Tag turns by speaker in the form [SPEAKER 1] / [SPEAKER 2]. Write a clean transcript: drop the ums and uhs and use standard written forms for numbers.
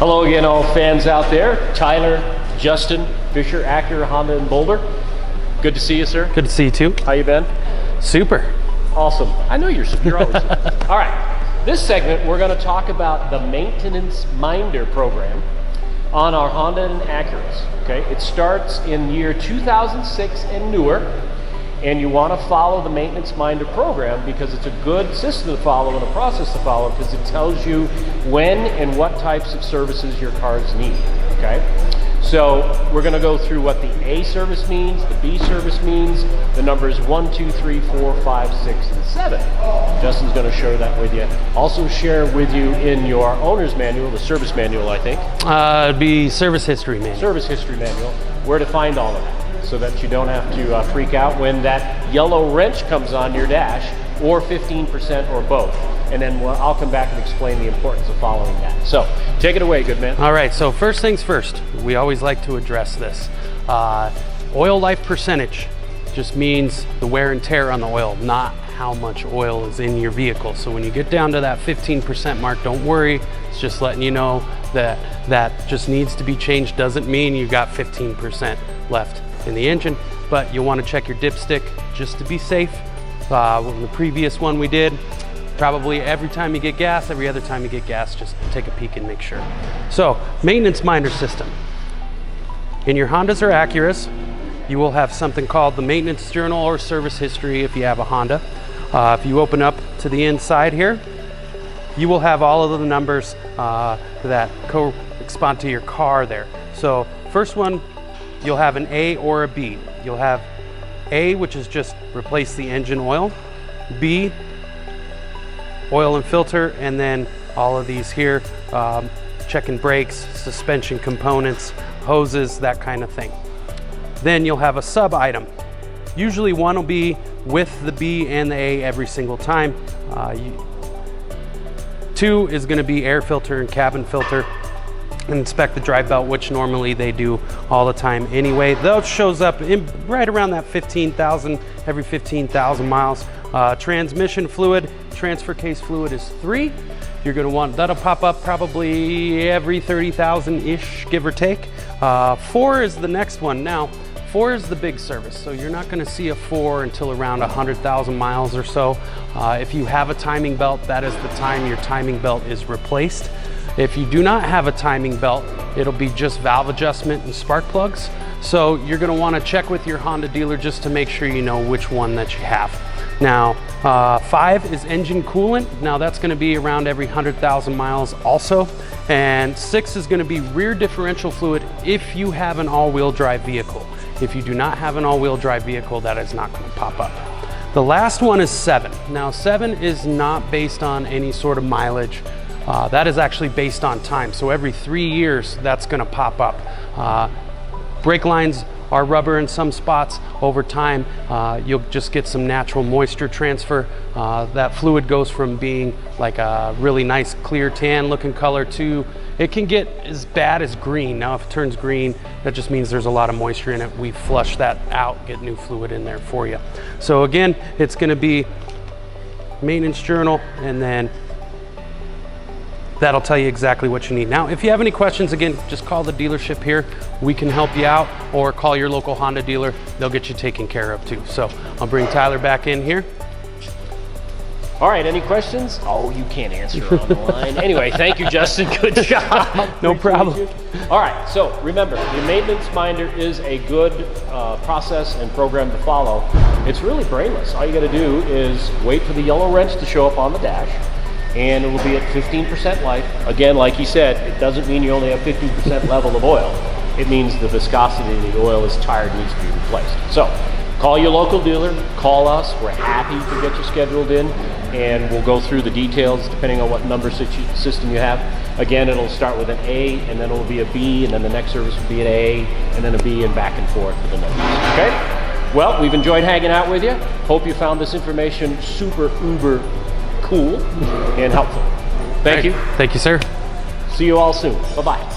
[SPEAKER 1] Hello again, all fans out there. Tyler, Justin, Fisher, Acura, Honda, and Boulder. Good to see you, sir.
[SPEAKER 2] Good to see you too.
[SPEAKER 1] How you been?
[SPEAKER 2] Super.
[SPEAKER 1] Awesome. I know you're always super. All right, this segment we're going to talk about the Maintenance Minder program on our Honda and Acuras. Okay, it starts in year 2006 and newer, and you want to follow the Maintenance Minder program because it's a good system to follow and a process to follow because it tells you when and what types of services your cars need. Okay, so we're going to go through what the A service means, the B service means, the numbers 1, 2, 3, 4, 5, 6, and 7. Justin's going to share that with you. Also share with you in your owner's manual, the service manual, I think.
[SPEAKER 2] It'd be service history manual.
[SPEAKER 1] Service history manual, where to find all of that, so that you don't have to freak out when that yellow wrench comes on your dash, or 15% or both. And then I'll come back and explain the importance of following that. So take it away, good man.
[SPEAKER 2] All right, so first things first, we always like to address this. Oil life percentage just means the wear and tear on the oil, not how much oil is in your vehicle. So when you get down to that 15% mark, don't worry. It's just letting you know that that just needs to be changed. Doesn't mean you got 15% left in the engine, but you'll want to check your dipstick just to be safe. The previous one we did, probably every time you get gas, every other time you get gas, just take a peek and make sure. So, Maintenance Minder system. In your Hondas or Acuras, you will have something called the Maintenance Journal or Service History if you have a Honda. If you open up to the inside here, you will have all of the numbers that correspond to your car there. So, first one, you'll have an A or a B. You'll have A, which is just replace the engine oil. B, oil and filter, and then all of these here, checking brakes, suspension components, hoses, that kind of thing. Then you'll have a sub item. Usually one will be with the B and the A every single time. 2 is going to be air filter and cabin filter. And inspect the drive belt, which normally they do all the time anyway. That shows up in right around that 15,000, every 15,000 miles. Transmission fluid, transfer case fluid is 3. You're gonna want, that'll pop up probably every 30,000-ish, give or take. 4 is the next one. Now, 4 is the big service, so you're not gonna see a 4 until around 100,000 miles or so. If you have a timing belt, that is the time your timing belt is replaced. If you do not have a timing belt, it'll be just valve adjustment and spark plugs. So you're gonna wanna check with your Honda dealer just to make sure you know which one that you have. Now, 5 is engine coolant. Now that's gonna be around every 100,000 miles also. And 6 is gonna be rear differential fluid if you have an all-wheel drive vehicle. If you do not have an all-wheel drive vehicle, that is not gonna pop up. The last one is 7. Now 7 is not based on any sort of mileage. That is actually based on time. So every 3 years, that's gonna pop up. Brake lines are rubber in some spots. Over time, you'll just get some natural moisture transfer. That fluid goes from being like a really nice clear tan looking color to, it can get as bad as green. Now, if it turns green, that just means there's a lot of moisture in it. We flush that out, get new fluid in there for you. So again, it's gonna be maintenance journal, and then that'll tell you exactly what you need. Now, if you have any questions, again, just call the dealership here. We can help you out, or call your local Honda dealer. They'll get you taken care of too. So I'll bring Tyler back in here.
[SPEAKER 1] All right, any questions? Oh, you can't answer on the line. Anyway, thank you, Justin. Good job.
[SPEAKER 2] No problem.
[SPEAKER 1] All right, so remember, the Maintenance Minder is a good process and program to follow. It's really brainless. All you gotta do is wait for the yellow wrench to show up on the dash, and it will be at 15% life. Again, like he said, it doesn't mean you only have 15% level of oil. It means the viscosity of the oil is tired and needs to be replaced. So, call your local dealer, call us. We're happy to get you scheduled in, and we'll go through the details depending on what number system you have. Again, it'll start with an A, and then it'll be a B, and then the next service will be an A, and then a B, and back and forth with the numbers, okay? Well, we've enjoyed hanging out with you. Hope you found this information super uber cool and helpful. Thank you.
[SPEAKER 2] Thank you, sir.
[SPEAKER 1] See you all soon. Bye-bye.